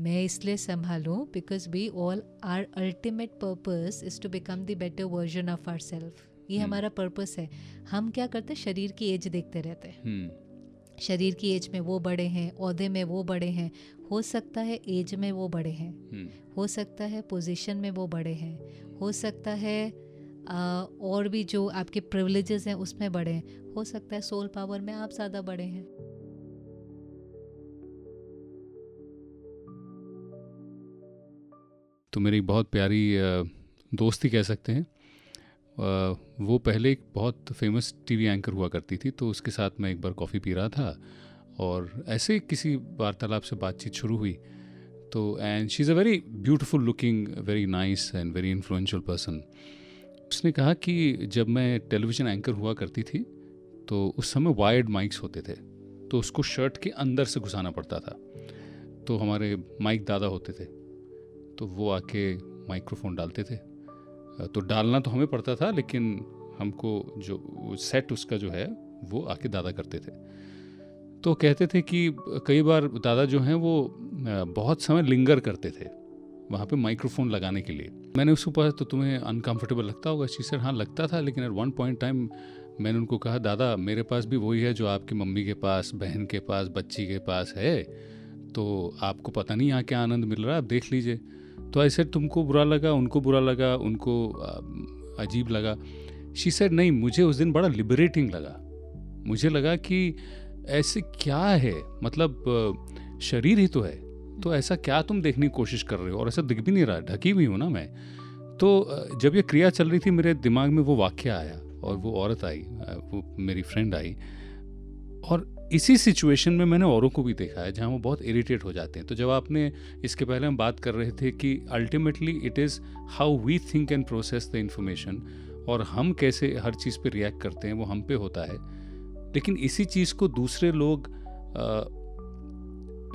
मैं इसलिए संभालूं because we all are ultimate purpose is to become the better version of our self. ये हमारा पर्पस है. हम क्या करते हैं, शरीर की एज देखते रहते हैं. शरीर की एज में वो बड़े हैं, ओहदे में वो बड़े हैं, हो सकता है एज में वो बड़े हैं, हो सकता है पोजीशन में वो बड़े हैं, हो सकता है और भी जो आपके प्रिविलेजेस हैं उसमें बड़े हैं, हो सकता है सोल पावर में आप ज़्यादा बड़े हैं. तो मेरी बहुत प्यारी दोस्ती कह सकते हैं. वो पहले एक बहुत फेमस टीवी एंकर हुआ करती थी, तो उसके साथ मैं एक बार कॉफ़ी पी रहा था और ऐसे किसी वार्तालाप से बातचीत शुरू हुई. तो and she is a very beautiful looking, very nice and very influential person. उसने कहा कि जब मैं टेलीविज़न एंकर हुआ करती थी तो उस समय वायर्ड माइक्स होते थे, तो उसको शर्ट के अंदर से घुसाना पड़ता था. तो हमारे माइक दादा होते थे, तो वो आके माइक्रोफोन डालते थे. तो डालना तो हमें पड़ता था, लेकिन हमको जो सेट उसका जो है वो आके दादा करते थे. तो कहते थे कि कई बार दादा जो हैं वो बहुत समय लिंगर करते थे वहाँ पे माइक्रोफोन लगाने के लिए. मैंने उसको पूछा तो तुम्हें अनकंफर्टेबल लगता होगा? शी सेड हाँ लगता था, लेकिन एट वन पॉइंट टाइम मैंने उनको कहा दादा मेरे पास भी वही है जो आपकी मम्मी के पास, बहन के पास, बच्ची के पास है, तो आपको पता नहीं यहाँ क्या आनंद मिल रहा है, आप देख लीजिए. तो ऐसे तुमको बुरा लगा, उनको बुरा लगा, उनको अजीब लगा. शी सेड नहीं, मुझे उस दिन बड़ा लिबरेटिंग लगा. मुझे लगा कि ऐसे क्या है, मतलब शरीर ही तो है, तो ऐसा क्या तुम देखने की कोशिश कर रहे हो, और ऐसा दिख भी नहीं रहा, ढकी हुई हूँ ना मैं. तो जब ये क्रिया चल रही थी मेरे दिमाग में वो वाक्य आया और वो औरत आई, वो मेरी फ्रेंड आई. और इसी सिचुएशन में मैंने औरों को भी देखा है जहाँ वो बहुत इरिटेट हो जाते हैं. तो जब आपने इसके पहले हम बात कर रहे थे कि ultimately it is how we think and process the information, और हम कैसे हर चीज़ पे रिएक्ट करते हैं वो हम पे होता है. लेकिन इसी चीज़ को दूसरे लोग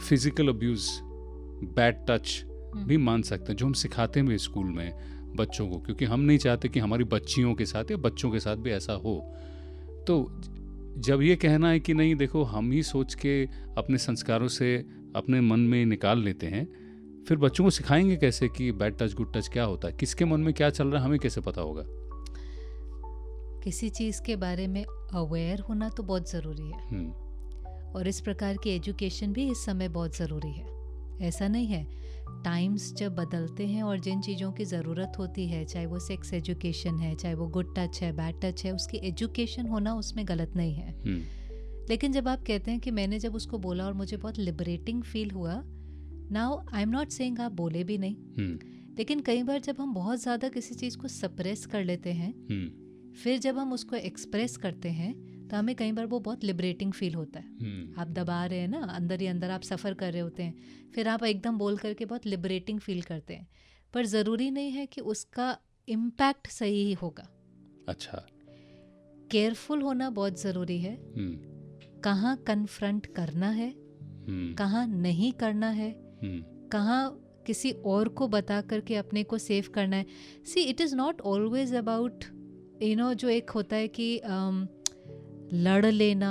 फिजिकल अब्यूज़, बैड टच भी मान सकते हैं, जो हम सिखाते हैं स्कूल में बच्चों को, क्योंकि हम नहीं चाहते कि हमारी बच्चियों के साथ या बच्चों के साथ भी ऐसा हो. तो जब ये कहना है कि नहीं देखो हम ही सोच के अपने संस्कारों से अपने मन में निकाल लेते हैं, फिर बच्चों को सिखाएंगे कैसे कि बैड टच गुड टच क्या होता है, किसके मन में क्या चल रहा है हमें कैसे पता होगा? किसी चीज़ के बारे में अवेयर होना तो बहुत ज़रूरी है, और इस प्रकार की एजुकेशन भी इस समय बहुत ज़रूरी है. ऐसा नहीं है, टाइम्स जब बदलते हैं और जिन चीज़ों की ज़रूरत होती है, चाहे वो सेक्स एजुकेशन है, चाहे वो गुड टच है, बैड टच है, उसकी एजुकेशन होना उसमें गलत नहीं है. लेकिन जब आप कहते हैं कि मैंने जब उसको बोला और मुझे बहुत लिबरेटिंग फील हुआ, now I am not saying आप बोले भी नहीं, लेकिन कई बार जब हम बहुत ज़्यादा किसी चीज़ को सप्रेस कर लेते हैं, फिर जब हम उसको एक्सप्रेस करते हैं तो हमें कई बार वो बहुत लिबरेटिंग फील होता है. आप दबा रहे हैं ना, अंदर ही अंदर आप सफ़र कर रहे होते हैं, फिर आप एकदम बोल करके बहुत लिबरेटिंग फील करते हैं, पर ज़रूरी नहीं है कि उसका इम्पैक्ट सही ही होगा. अच्छा, केयरफुल होना बहुत ज़रूरी है. कहाँ कन्फ्रंट करना है, कहाँ नहीं करना है, कहाँ किसी और को बता करके अपने को सेव करना है. See it is not always about जो एक होता है कि लड़ लेना,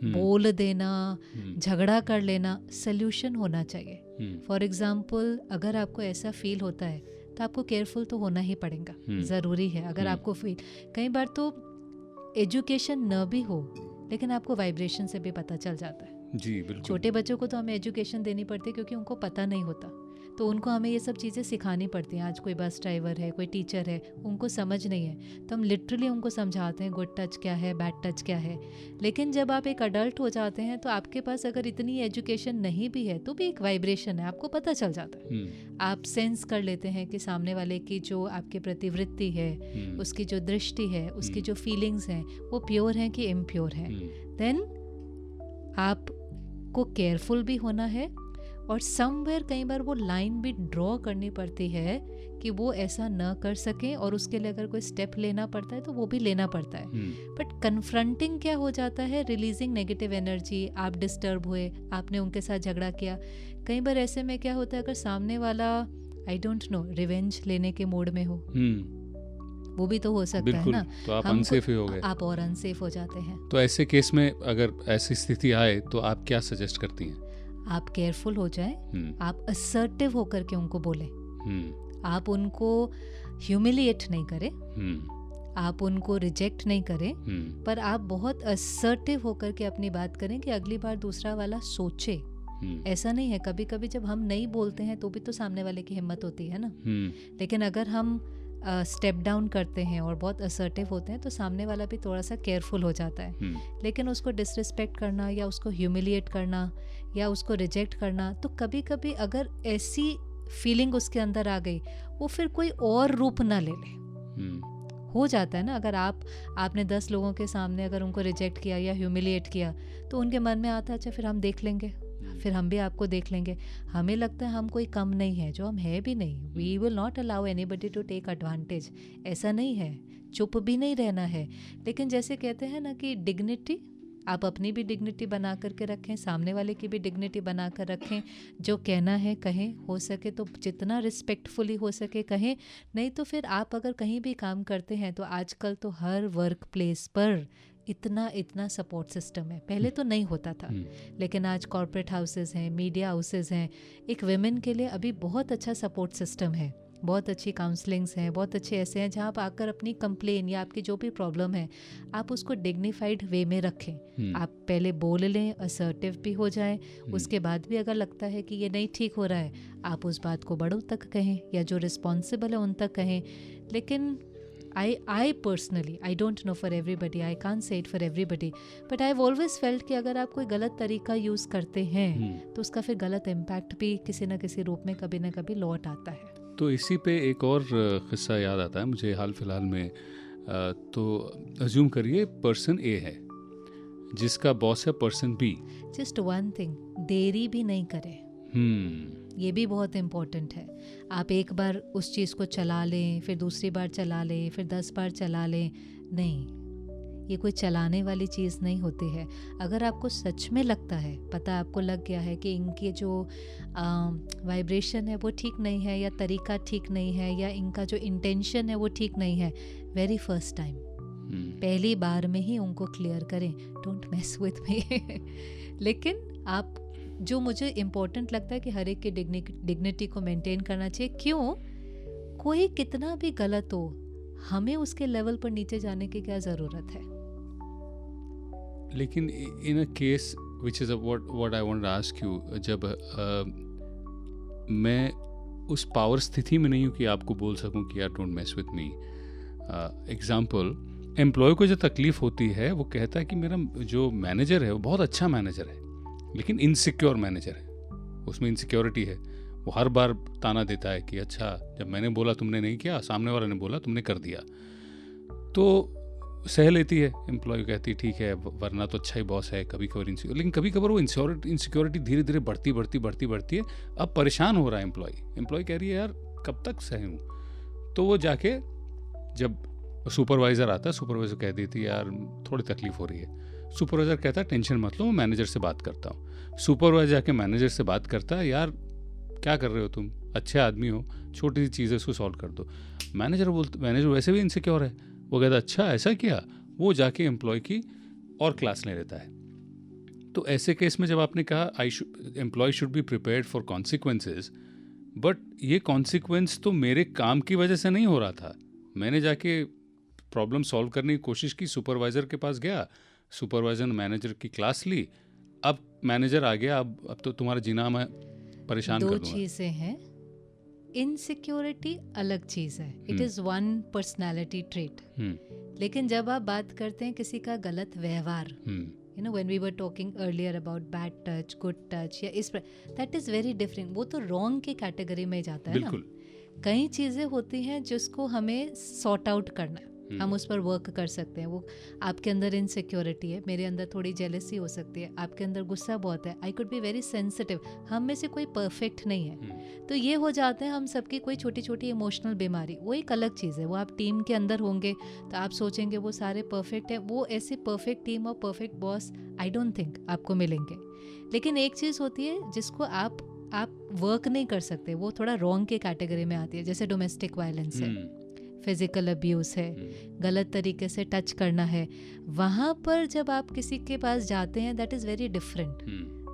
बोल देना, झगड़ा कर लेना. सल्यूशन होना चाहिए. फॉर एग्जाम्पल अगर आपको ऐसा फील होता है तो आपको केयरफुल तो होना ही पड़ेगा, ज़रूरी है. अगर आपको फील, कई बार तो एजुकेशन न भी हो लेकिन आपको वाइब्रेशन से भी पता चल जाता है. जी बिल्कुल. छोटे बच्चों को तो हमें एजुकेशन देनी पड़ती है क्योंकि उनको पता नहीं होता, तो उनको हमें ये सब चीज़ें सिखानी पड़ती हैं. आज कोई बस ड्राइवर है, कोई टीचर है, उनको समझ नहीं है तो हम लिटरली उनको समझाते हैं गुड टच क्या है, बैड टच क्या है. लेकिन जब आप एक अडल्ट हो जाते हैं तो आपके पास अगर इतनी एजुकेशन नहीं भी है तो भी एक वाइब्रेशन है, आपको पता चल जाता है. आप सेंस कर लेते हैं कि सामने वाले की जो आपके प्रति वृत्ति है, उसकी जो दृष्टि है, उसकी जो फीलिंग्स हैं वो प्योर हैं कि इम्प्योर हैं. देन आपको केयरफुल भी होना है, और समवेयर कई बार वो लाइन भी ड्रॉ करनी पड़ती है कि वो ऐसा न कर सकें, और उसके लिए अगर कोई स्टेप लेना पड़ता है तो वो भी लेना पड़ता है. बट कन्फ्रंटिंग क्या हो जाता है, रिलीजिंग नेगेटिव एनर्जी. आप डिस्टर्ब हुए, आपने उनके साथ झगड़ा किया. कई बार ऐसे में क्या होता है, अगर सामने वाला आई डोंट नो रिवेंज लेने के मूड में हो, वो भी तो हो सकता है ना, तो आप अनसेफ ही हो गए, आप और अनसेफ हो जाते हैं. तो ऐसे केस में अगर ऐसी स्थिति आए तो आप क्या सजेस्ट करती हैं? आप केयरफुल हो जाएं, आप असर्टिव होकर के उनको बोलें, आप उनको ह्यूमिलिएट नहीं करें, आप उनको रिजेक्ट नहीं करें, पर आप बहुत असर्टिव होकर के अपनी बात करें कि अगली बार दूसरा वाला सोचे। ऐसा नहीं है, कभी कभी जब हम नहीं बोलते हैं तो भी तो सामने वाले की हिम्मत होती है ना, लेकिन अगर हम स्टेप डाउन करते हैं और बहुत असर्टिव होते हैं तो सामने वाला भी थोड़ा सा केयरफुल हो जाता है। लेकिन उसको डिसरिस्पेक्ट करना या उसको ह्यूमिलिएट करना या उसको रिजेक्ट करना, तो कभी कभी अगर ऐसी फीलिंग उसके अंदर आ गई, वो फिर कोई और रूप ना ले ले। हो जाता है ना, अगर आपने 10 लोगों के सामने अगर उनको रिजेक्ट किया या ह्यूमिलिएट किया तो उनके मन में आता है अच्छा फिर हम देख लेंगे, फिर हम भी आपको देख लेंगे। हमें लगता है हम कोई कम नहीं है, जो हम है भी नहीं। We will not allow anybody to take advantage, ऐसा नहीं है, चुप भी नहीं रहना है। लेकिन जैसे कहते हैं ना कि डिग्निटी, आप अपनी भी डिग्निटी बना करके रखें, सामने वाले की भी डिग्निटी बना कर रखें। जो कहना है कहें, हो सके तो जितना रिस्पेक्टफुली हो सके कहें। नहीं तो फिर आप अगर कहीं भी काम करते हैं तो आजकल तो हर वर्क प्लेस पर इतना सपोर्ट सिस्टम है। पहले तो नहीं होता था, लेकिन आज कॉर्पोरेट हाउसेस हैं, मीडिया हाउसेस हैं, एक विमेन के लिए अभी बहुत अच्छा सपोर्ट सिस्टम है, बहुत अच्छी काउंसलिंग्स हैं, बहुत अच्छे ऐसे हैं जहाँ आप आकर अपनी कंप्लेन या आपकी जो भी प्रॉब्लम है आप उसको डिग्निफाइड वे में रखें। आप पहले बोल लें, असर्टिव भी हो जाएं, उसके बाद भी अगर लगता है कि ये नहीं ठीक हो रहा है, आप उस बात को बड़ों तक कहें या जो रिस्पॉन्सिबल है उन तक कहें। लेकिन I personally, I don't know for everybody, I can't say it for everybody, but I've always felt कि अगर आप कोई गलत तरीका यूज़ करते हैं तो उसका फिर गलत इम्पैक्ट भी किसी न किसी रूप में कभी ना कभी लौट आता है। तो इसी पे एक और किस्सा याद आता है मुझे हाल फिलहाल में। तो अज्यूम करिए पर्सन ए है जिसका बॉस है person B. Just one thing, देरी भी नहीं करें। ये भी बहुत इम्पोर्टेंट है। आप एक बार उस चीज़ को चला लें, फिर दूसरी बार चला लें, फिर 10 बार चला लें, नहीं, ये कोई चलाने वाली चीज़ नहीं होती है। अगर आपको सच में लगता है, पता आपको लग गया है कि इनकी जो वाइब्रेशन है वो ठीक नहीं है, या तरीका ठीक नहीं है, या इनका जो इंटेंशन है वो ठीक नहीं है, वेरी फर्स्ट टाइम पहली बार में ही उनको क्लियर करें, डोंट मेस विथ मी। लेकिन आप, जो मुझे इम्पोर्टेंट लगता है कि हर एक की डिग्निटी को मेंटेन करना चाहिए। क्यों? कोई कितना भी गलत हो, हमें उसके लेवल पर नीचे जाने की क्या ज़रूरत है। लेकिन in a case which is what I want to ask you, जब मैं उस पावर स्थिति में नहीं हूँ कि आपको बोल सकूँ कि यार don't mess with me. Example, employee को जो तकलीफ़ होती है वो कहता है कि मेरा जो मैनेजर है वो बहुत अच्छा मैनेजर है लेकिन इनसिक्योर मैनेजर है, उसमें इनसिक्योरिटी है। वो हर बार ताना देता है कि अच्छा जब मैंने बोला तुमने नहीं किया, सामने वाले ने बोला तुमने कर दिया। तो सह लेती है एम्प्लॉय, कहती है ठीक है वरना तो अच्छा ही बॉस है, कभी कभार इनसिक्योर। लेकिन कभी कभार वो इनसिक्योरिटी धीरे धीरे बढ़ती है। अब परेशान हो रहा है एम्प्लॉय कह रही है यार कब तक सहूँ। तो वो जाके जब सुपरवाइज़र आता है, सुपरवाइज़र कह देती है यार थोड़ी तकलीफ़ हो रही है। सुपरवाइज़र कहता है टेंशन मत लो, मैं मैनेजर से बात करता हूँ। सुपरवाइज़र जाके मैनेजर से बात करता है, यार क्या कर रहे हो तुम, अच्छे आदमी हो, छोटी सी चीज़ है उसको सॉल्व कर दो। मैनेजर वैसे भी इनसिक्योर है, वो कहता है अच्छा ऐसा किया। वो जाके एम्प्लॉय की और क्लास ले लेता है। तो ऐसे केस में जब आपने कहा employee should be prepared for consequences, but ये कॉन्सिक्वेंस तो मेरे काम की वजह से नहीं हो रहा था। मैंने जाके प्रॉब्लम सॉल्व करने की कोशिश की, सुपरवाइज़र के पास गया, सुपरवाइज़र ने मैनेजर की क्लास ली, अब मैनेजर आ गया, अब तो तुम्हारा जीना मैं परेशान कर दूंगा। दो चीज़ें हैं, इनसिक्योरिटी अलग चीज़ है, it is one personality trait. लेकिन जब आप बात करते हैं किसी का गलत व्यवहार, you know when we were talking earlier about bad touch, good touch, या इस दैट इज़ वेरी डिफरेंट। वो तो रॉन्ग की कैटेगरी में जाता है ना। कई चीज़ें होती हैं जिसको हमें सॉर्ट आउट करना है, हम उस पर वर्क कर सकते हैं। वो आपके अंदर इनसिक्योरिटी है, मेरे अंदर थोड़ी जेलसी हो सकती है, आपके अंदर गुस्सा बहुत है, I could be very sensitive. हम में से कोई परफेक्ट नहीं है, तो ये हो जाते हैं हम सबकी कोई छोटी छोटी इमोशनल बीमारी, वो एक अलग चीज़ है। वो आप टीम के अंदर होंगे तो आप सोचेंगे वो सारे परफेक्ट है, वो ऐसे परफेक्ट टीम और perfect boss I don't think आपको मिलेंगे। लेकिन एक चीज़ होती है जिसको आप वर्क नहीं कर सकते, वो थोड़ा रॉन्ग के कैटेगरी में आती है, जैसे डोमेस्टिक वायलेंस है, फिजिकल अब्यूज़ है, गलत तरीके से टच करना है। वहाँ पर जब आप किसी के पास जाते हैं that is very different.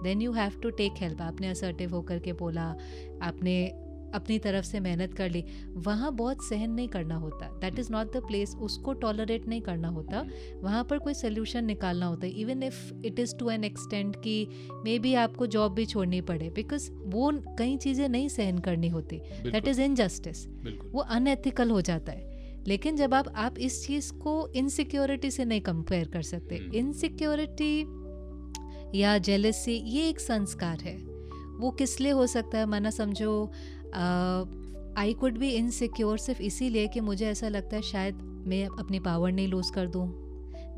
Then you have to take help. आपने असर्टिव होकर के बोला, आपने अपनी तरफ से मेहनत कर ली, वहाँ बहुत सहन नहीं करना होता. That is not the place. उसको टॉलरेट नहीं करना होता. वहाँ पर कोई सोल्यूशन निकालना होता है. Even if it is to an extent कि मे बी आपको जॉब भी छोड़नी पड़े, बिकॉज वो कई चीज़ें नहीं सहन करनी होती. That is injustice. वो अनएथिकल हो जाता है. लेकिन जब आप इस चीज़ को इनसिक्योरिटी से नहीं कंपेयर कर सकते. इनसिक्योरिटी या जेलसी ये एक संस्कार है. वो किस लिए हो सकता है? माना समझो आई कुड बी इनसिक्योर सिर्फ इसीलिए कि मुझे ऐसा लगता है शायद मैं अपनी पावर नहीं लूज़ कर दूँ,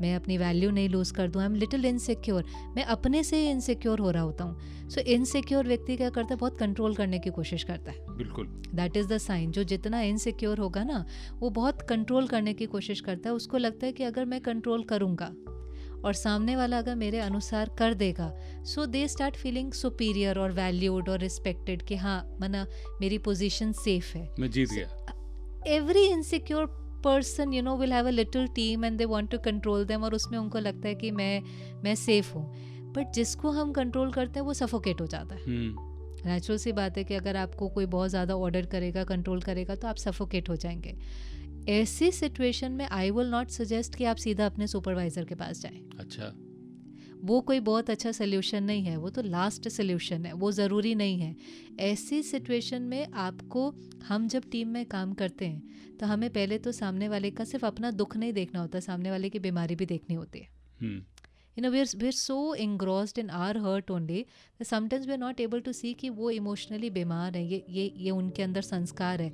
मैं अपनी वैल्यू नहीं लूज़ कर दूँ. I am little insecure. मैं अपने से ही इनसिक्योर हो रहा होता हूँ. सो इनसिक्योर व्यक्ति क्या करता है? बहुत कंट्रोल करने की कोशिश करता है. बिल्कुल. That is the sign. जो जितना इनसिक्योर होगा ना, वो बहुत कंट्रोल करने की कोशिश करता है. उसको लगता है कि अगर मैं कंट्रोल करूँगा और सामने वाला अगर मेरे अनुसार कर देगा, सो दे स्टार्ट फीलिंग सुपीरियर और वैल्यूड और रिस्पेक्टेड कि हाँ मना मेरी पोजीशन सेफ है, मैं जीत गया. Every insecure person you know will have a little team and they want to control them, और उसमें उनको लगता है कि मैं सेफ हूँ. बट जिसको हम कंट्रोल करते हैं वो सफोकेट हो जाता है. नेचुरल सी बात है कि अगर आपको कोई बहुत ज़्यादा ऑर्डर करेगा, कंट्रोल करेगा, तो आप सफोकेट हो जाएंगे. ऐसी सिचुएशन में आई विल नॉट सजेस्ट कि आप सीधा अपने सुपरवाइज़र के पास जाएं. अच्छा. वो कोई बहुत अच्छा सोल्यूशन नहीं है. वो तो लास्ट सोल्यूशन है. वो ज़रूरी नहीं है. ऐसी सिचुएशन में आपको, हम जब टीम में काम करते हैं तो हमें पहले तो सामने वाले का सिर्फ अपना दुख नहीं देखना होता, सामने वाले की बीमारी भी देखनी होती है. You know, we're so engrossed in our hurt only that sometimes we're not able to see कि वो इमोशनली बीमार है. ये उनके अंदर संस्कार है.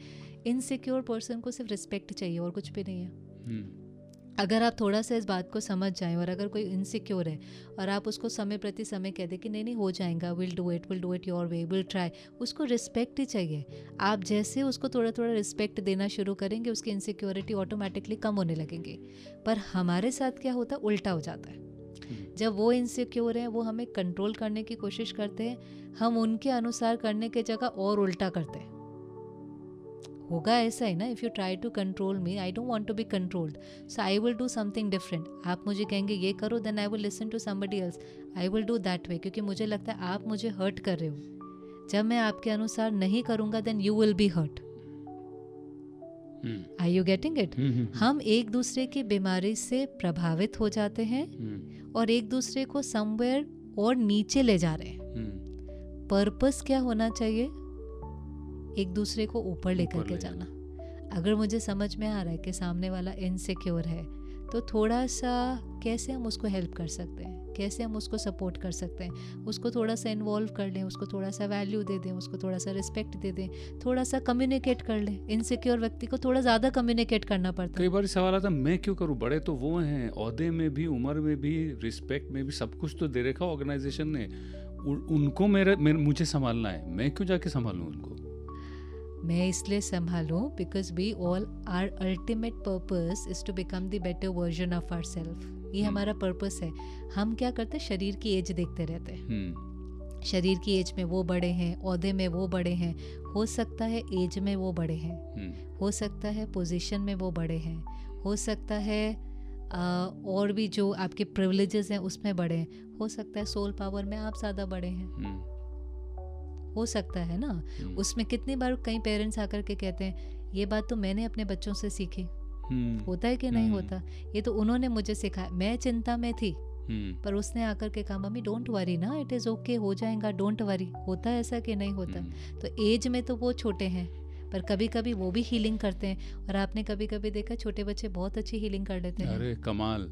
इनसिक्योर पर्सन को सिर्फ रिस्पेक्ट चाहिए और कुछ भी नहीं है. अगर आप थोड़ा सा इस बात को समझ जाएं, और अगर कोई इनसिक्योर है और आप उसको समय प्रति समय कह दें कि नहीं हो जाएगा, will do it your way, will try, उसको रिस्पेक्ट ही चाहिए. आप जैसे उसको थोड़ा थोड़ा रिस्पेक्ट देना शुरू करेंगे, उसकी इनसिक्योरिटी ऑटोमेटिकली कम होने लगेंगी. पर हमारे साथ क्या होता है? उल्टा हो जाता है. जब वो इनसिक्योर हैं, वो हमें कंट्रोल करने की कोशिश करते हैं, हम उनके अनुसार करने के जगह और उल्टा करते हैं. होगा ऐसा ही ना. If you try to control me, I don't want to be controlled, so I will do something different. आप मुझे कहेंगे ये करो, then I will listen to somebody else. I will do that way, क्योंकि मुझे लगता है आप मुझे हर्ट कर रहे हो. जब मैं आपके अनुसार नहीं करूँगा, then you will be hurt. Are you getting it? हम एक दूसरे की बीमारी से प्रभावित हो जाते हैं और एक दूसरे को समवेयर और नीचे ले जा रहे हैं. पर्पस क्या होना चाहिए? एक दूसरे को ऊपर लेकर के जाना. अगर मुझे समझ में आ रहा है कि सामने वाला इनसिक्योर है, तो थोड़ा सा कैसे हम उसको हेल्प कर सकते हैं, कैसे हम उसको सपोर्ट कर सकते हैं, उसको थोड़ा सा इन्वॉल्व कर लें, उसको थोड़ा सा वैल्यू दे दें, उसको थोड़ा सा रिस्पेक्ट दे दें, थोड़ा सा कम्युनिकेट कर लें. इनसिक्योर व्यक्ति को थोड़ा ज़्यादा कम्युनिकेट करना पड़ता है. कई बार सवाल आता है, मैं क्यों करूँ? बड़े तो वो हैं, ओहदे में भी, उम्र में भी, रिस्पेक्ट में भी, सब कुछ तो दे रखा ऑर्गेनाइजेशन ने. उनको मुझे संभालना है, मैं क्यों जाके संभालूँ उनको? मैं इसलिए संभालूं because we all, are ultimate purpose is to become the better version of our self. ये हमारा पर्पस है. हम क्या करते हैं? शरीर की एज देखते रहते हैं. शरीर की एज में वो बड़े हैं, ओहदे में वो बड़े हैं, हो सकता है एज में वो बड़े हैं, हो सकता है पोजीशन में वो बड़े हैं, हो सकता है और भी जो आपके प्रिविलेजेस हैं उसमें बड़े हैं, हो सकता है सोल पावर में आप ज़्यादा बड़े हैं. हो सकता है ना. उसमें कितनी बार कई पेरेंट्स आकर के कहते हैं ये बात तो मैंने अपने बच्चों से सीखी. होता है कि नहीं होता? ये तो उन्होंने मुझे सिखाया. मैं चिंता में थी, पर उसने आकर के कहा मम्मी डोंट वरी ना, इट इज़ ओके, हो जाएगा, डोंट वरी. होता है ऐसा कि नहीं होता? तो एज में तो वो छोटे हैं, पर कभी कभी वो भी हीलिंग करते हैं. और आपने कभी कभी देखा छोटे बच्चे बहुत अच्छी हीलिंग कर लेते हैं. अरे कमाल.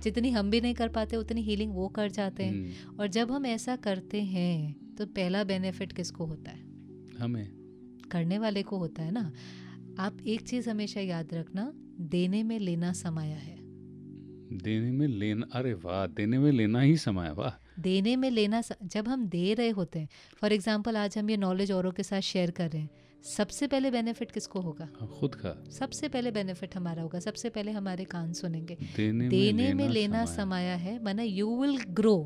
जितनी हम भी नहीं कर पाते उतनी हीलिंग वो कर जाते हैं. और जब हम ऐसा करते हैं तो पहला बेनिफिट किसको होता है? हमें. करने वाले को होता है ना. आप एक चीज़ हमेशा याद रखना, देने में लेना समाया है. देने में लेना, अरे वाह, देने में लेना ही समाया. वाह. देने में लेना, जब हम दे रहे होते हैं, फॉर एग्जांपल आज हम ये नॉलेज औरों के साथ शेयर कर रहे हैं, सबसे पहले बेनिफिट किसको होगा? खुद का. सबसे पहले बेनिफिट हमारा होगा. सबसे पहले हमारे कान सुनेंगे. देने में लेना समाया है, माना यू विल ग्रो.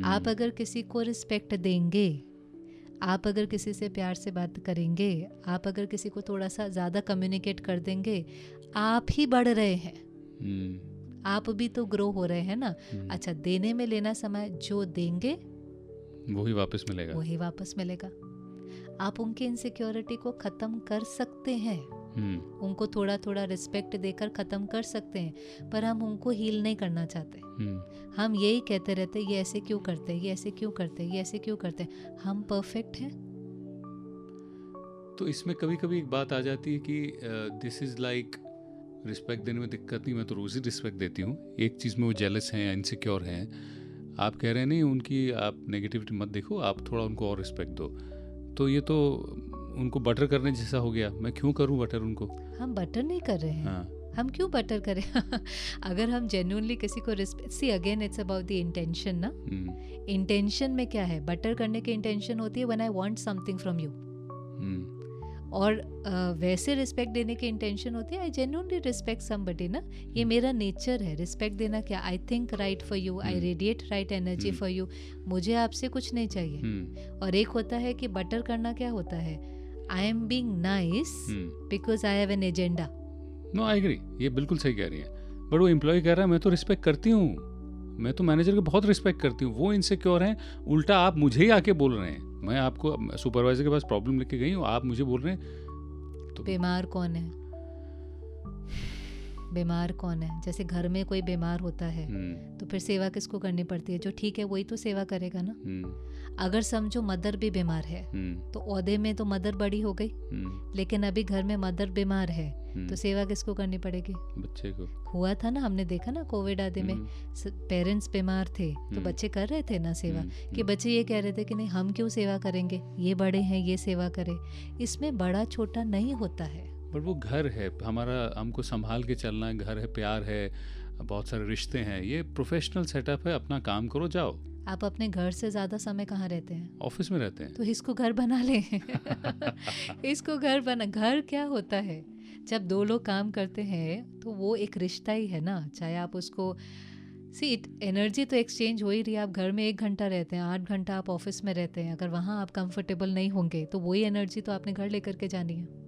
आप अगर किसी को रिस्पेक्ट देंगे, आप अगर किसी से प्यार से बात करेंगे, आप अगर किसी को थोड़ा सा ज़्यादा कम्युनिकेट कर देंगे, आप ही बढ़ रहे हैं. आप भी तो ग्रो हो रहे हैं ना. अच्छा, देने में लेना समय, जो देंगे वही वापस मिलेगा। वही वापस मिलेगा। आप उनकी इनसिक्योरिटी को ख़त्म कर सकते हैं, उनको थोड़ा थोड़ा रिस्पेक्ट देकर ख़त्म कर सकते हैं, पर हम उनको हील नहीं करना चाहते। हम यही कहते रहते ये ऐसे क्यों करते, ये ऐसे क्यों करते, ये ऐसे क्यों करते। हम परफेक्ट हैं। तो इसमें कभी कभी एक बात आ जाती है कि दिस इज़ लाइक रिस्पेक्ट देने में दिक्कत नहीं, मैं तो रोज़ ही रिस्पेक्ट देती हूँ। एक चीज़ में वो जेलस हैं, इनसिक्योर हैं, आप कह रहे हैं नहीं उनकी आप नेगेटिविटी मत देखो, आप थोड़ा उनको और रिस्पेक्ट दो, तो ये तो उनको बटर करने जैसा हो गया। मैं क्यों करूं बटर उनको? हम बटर नहीं कर रहे हैं। हाँ। हम क्यों बटर करें? अगर हम जेन्युइनली किसी को respect, see again it's about the intention ना। इंटेंशन में क्या है? बटर करने की इंटेंशन होती है when I want something from you, और वैसे रिस्पेक्ट देने की इंटेंशन होती है आई जेन्युइनली रिस्पेक्ट समबडी ना। ये मेरा नेचर है रिस्पेक्ट देना। क्या? I think right for you, I radiate right energy for you, मुझे आपसे कुछ नहीं चाहिए। और एक होता है कि बटर करना क्या होता है? I am being nice because I have an agenda. No, I agree, ये बिल्कुल सही कह रही है। बट वो एम्प्लॉय कह रहा है मैं तो रिस्पेक्ट करती हूँ, मैं तो मैनेजर को बहुत रिस्पेक्ट करती हूँ, वो इनसिक्योर हैं, उल्टा आप मुझे ही आके बोल रहे हैं। मैं आपको सुपरवाइजर के पास प्रॉब्लम लेके गई हूँ, आप मुझे बोल रहे हैं। तो बीमार कौन है? बीमार कौन है? जैसे घर में कोई बीमार होता है तो फिर सेवा किसको करनी पड़ती है? जो ठीक है वही तो सेवा करेगा ना। अगर समझो मदर भी बीमार है तो ओहदे में तो मदर बड़ी हो गई, लेकिन अभी घर में मदर बीमार है तो सेवा किसको करनी पड़ेगी? बच्चे को। हुआ था ना, हमने देखा ना कोविड आदि में पेरेंट्स बीमार थे तो बच्चे कर रहे थे ना सेवा, कि बच्चे ये कह रहे थे कि नहीं हम क्यों सेवा करेंगे, ये बड़े हैं ये सेवा करें। इसमें बड़ा छोटा नहीं होता है। बट वो घर है हमारा, हमको संभाल के चलना है, घर है, प्यार है, बहुत सारे रिश्ते हैं, ये प्रोफेशनल सेटअप है, अपना काम करो जाओ। आप अपने घर से ज़्यादा समय कहाँ रहते हैं? ऑफिस में रहते हैं। तो इसको घर बना ले। इसको घर बना। घर क्या होता है? जब दो लोग काम करते हैं तो वो एक रिश्ता ही है ना। चाहे आप उसको सी एनर्जी तो एक्सचेंज हो ही रही है। आप घर में 1 घंटा रहते हैं, 8 घंटा आप ऑफिस में रहते हैं। अगर वहाँ आप कंफर्टेबल नहीं होंगे तो वही एनर्जी तो आपने घर लेकर के जानी है।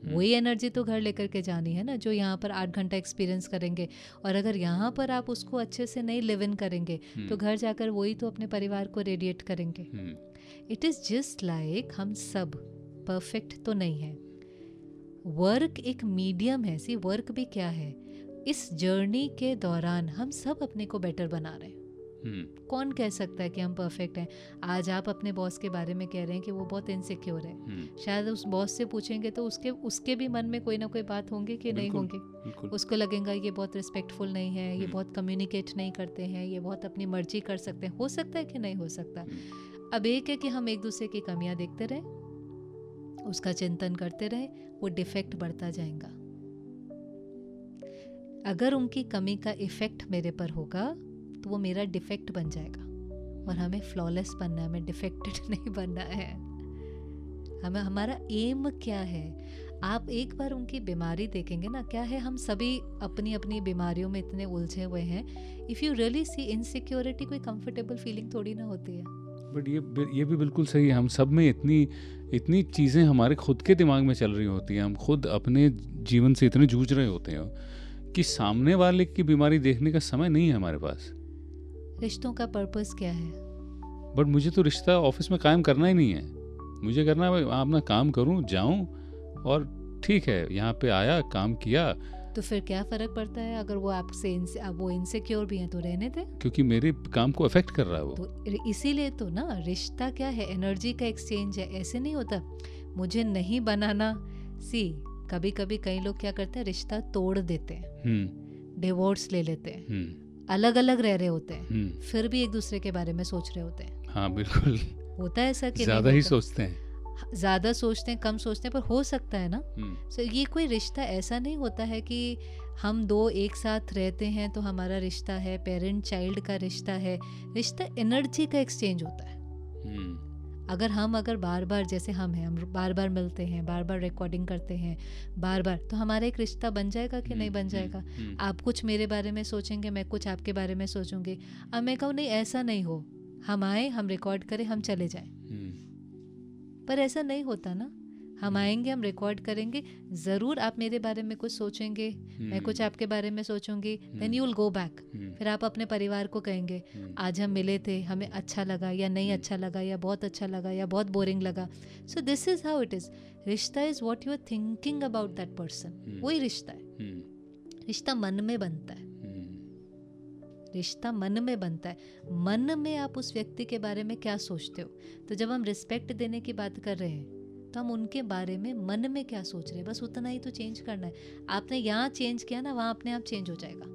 वही एनर्जी तो घर लेकर के जानी है ना, जो यहाँ पर 8 घंटा एक्सपीरियंस करेंगे। और अगर यहाँ पर आप उसको अच्छे से नहीं लिव इन करेंगे तो घर जाकर वही तो अपने परिवार को रेडिएट करेंगे। इट इज़ जस्ट लाइक हम सब परफेक्ट तो नहीं है। वर्क एक मीडियम है। सी वर्क भी क्या है? इस जर्नी के दौरान हम सब अपने को बेटर बना रहे हैं। कौन कह सकता है कि हम परफेक्ट हैं? आज आप अपने बॉस के बारे में कह रहे हैं कि वो बहुत इनसिक्योर है। शायद उस बॉस से पूछेंगे तो उसके भी मन में कोई ना कोई बात होंगी कि नहीं होंगे। उसको लगेगा ये बहुत रिस्पेक्टफुल नहीं है, ये बहुत कम्युनिकेट नहीं करते हैं, ये बहुत अपनी मर्जी कर सकते हैं। हो सकता है कि नहीं हो सकता। अब एक है कि हम एक दूसरे की कमियां देखते रहें, उसका चिंतन करते रहें, वो डिफेक्ट बढ़ता जाएगा। अगर उनकी कमी का इफेक्ट मेरे पर होगा तो वो मेरा डिफेक्ट बन जाएगा। और हमें फ्लॉलेस बनना है, हमें डिफेक्टेड नहीं बनना है। हमें हमारा एम क्या है? आप एक बार उनकी बीमारी देखेंगे ना, क्या है हम सभी अपनी अपनी बीमारियों में इतने उलझे हुए हैं। If you really see insecurity कोई कंफर्टेबल फीलिंग थोड़ी ना होती है। बट ये भी बिल्कुल सही है। हम सब में इतनी चीज़ें हमारे खुद के दिमाग में चल रही होती हैं, हम खुद अपने जीवन से इतने जूझ रहे होते हैं कि सामने वाले की बीमारी देखने का समय नहीं है हमारे पास। रिश्तों का पर्पस क्या है? बट मुझे तो रिश्ता ऑफिस में कायम करना ही नहीं है। मुझे करना है अपना काम करूं, जाऊं, और ठीक है यहाँ पे आया, काम किया। तो फिर क्या फ़र्क पड़ता है अगर वो आपसे वो इनसिक्योर भी हैं तो रहने दें। क्योंकि मेरे काम को अफेक्ट कर रहा है वो। तो इसीलिए तो ना, रिश्ता क्या है? एनर्जी का एक्सचेंज है। ऐसे नहीं होता मुझे नहीं बनाना। सी कभी कभी कई लोग क्या करते हैं, रिश्ता तोड़ देते हैं, डिवोर्स ले लेते हैं, अलग अलग रह रहे होते हैं, फिर भी एक दूसरे के बारे में सोच रहे होते हैं। हाँ बिल्कुल होता है ऐसा कि ज़्यादा ही सोचते हैं, ज़्यादा सोचते हैं, कम सोचते हैं, पर हो सकता है ना। सो ये कोई रिश्ता ऐसा नहीं होता है कि हम दो एक साथ रहते हैं तो हमारा रिश्ता है, पेरेंट चाइल्ड का रिश्ता है। रिश्ता एनर्जी का एक्सचेंज होता है। अगर बार बार जैसे हम बार बार मिलते हैं, बार बार रिकॉर्डिंग करते हैं, बार बार, तो हमारा एक रिश्ता बन जाएगा कि नहीं बन जाएगा? आप कुछ मेरे बारे में सोचेंगे, मैं कुछ आपके बारे में सोचूंगी। अब मैं कहूँ नहीं ऐसा नहीं हो, हम आए, हम रिकॉर्ड करें, हम चले जाएं। पर ऐसा नहीं होता ना। हम आएंगे, हम रिकॉर्ड करेंगे, ज़रूर आप मेरे बारे में कुछ सोचेंगे, मैं कुछ आपके बारे में सोचूंगी, then you will go back. फिर आप अपने परिवार को कहेंगे आज हम मिले थे, हमें अच्छा लगा या नहीं अच्छा लगा, या बहुत अच्छा लगा या बहुत बोरिंग लगा। So this is how it is. रिश्ता is what you are thinking about that person, वही रिश्ता है। रिश्ता मन में बनता है, रिश्ता मन में बनता है। मन में आप उस व्यक्ति के बारे में क्या सोचते हो। तो जब हम रिस्पेक्ट देने की बात कर रहे हैं तो हम उनके बारे में मन में क्या सोच रहे हैं, बस उतना ही तो चेंज करना है। आपने यहाँ चेंज किया ना, वहाँ अपने आप चेंज हो जाएगा।